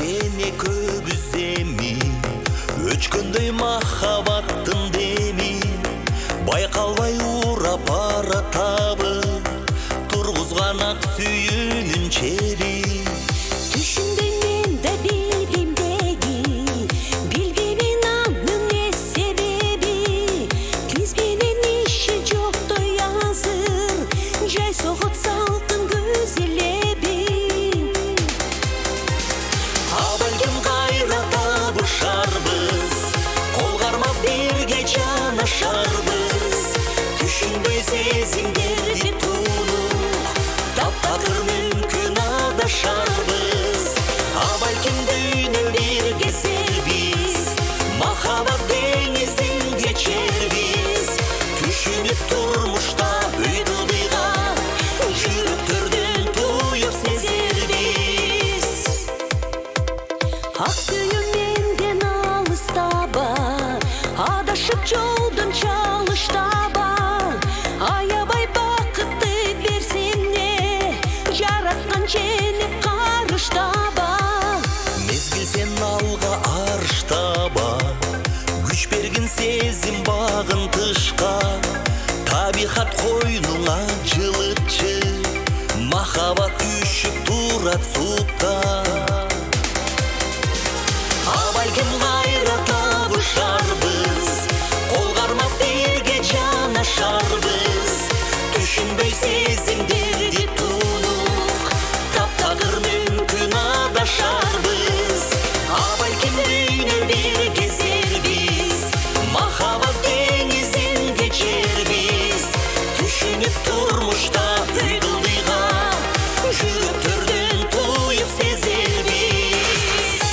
кичене көбүз эми өчкөндөй махабаттын деми байкалбай урап баратабы тургузган ак сүйүүнүн чери Düşündüm ben de bilgimdeki bilgimin anın ne sebebi Kizginin işi çok da yazır Jay soğut saltın gözlebi Абалким кайра табышарбыз Колгарма бирге жанашарбыз Түшүнбөй сезимдерди тунук Таптакыр мүмкүн адашарбыз Абалким дүйнөн бир кезербиз Махабат деңиздин кечербиз Түшүнүп турмушта үй кылдыйга Жүрөктөрдөн туюп сезербиз Ак сүйüm menden алыстаба Адашып жолдон чалыштаба Аябай бакытты берсемне Жараткан ченеп карыштаба Мезгил сен алга арыштаба Күч бергин сезим багын тышка Табихат койнуңа жылытчы Махабат күйшүп турат сутта Абалким кайра табышарбыз Колгармап бирге жанашарбыз Түшүнбөй сезимдерди тунук Таптакыр мүмкүн адашарбыз Абалким дүйнөн бир кезербиз Махабат деңизин кечербиз Түшүнүп турмушта үй кылдыйга Жүрөктөрдөн туюп сезербиз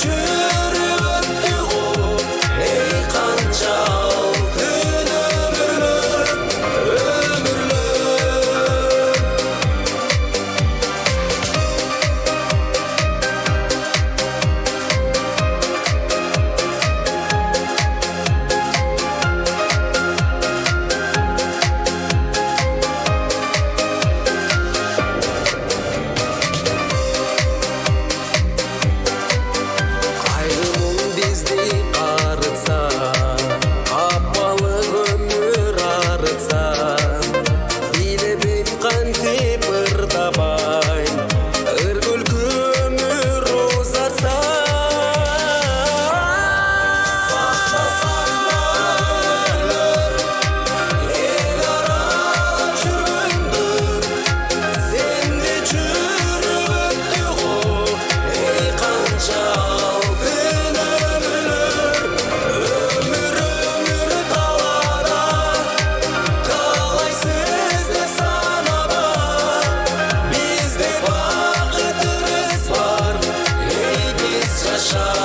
жүріп өтті ғой, ей қаншалық күн өмірлік. Қайғы мұң бізді арытса, апалық өмір арытса, билебен қантеп ыртабай, ыр күлкі өмір ұзатса. Ел аралап жүргенді, сенде жүріп өтті ғой, ей қаншалық күн өмірлік. Өмір далада, қалай сізді санаба, бізде бақыт ырыс бар, ей кез жаша.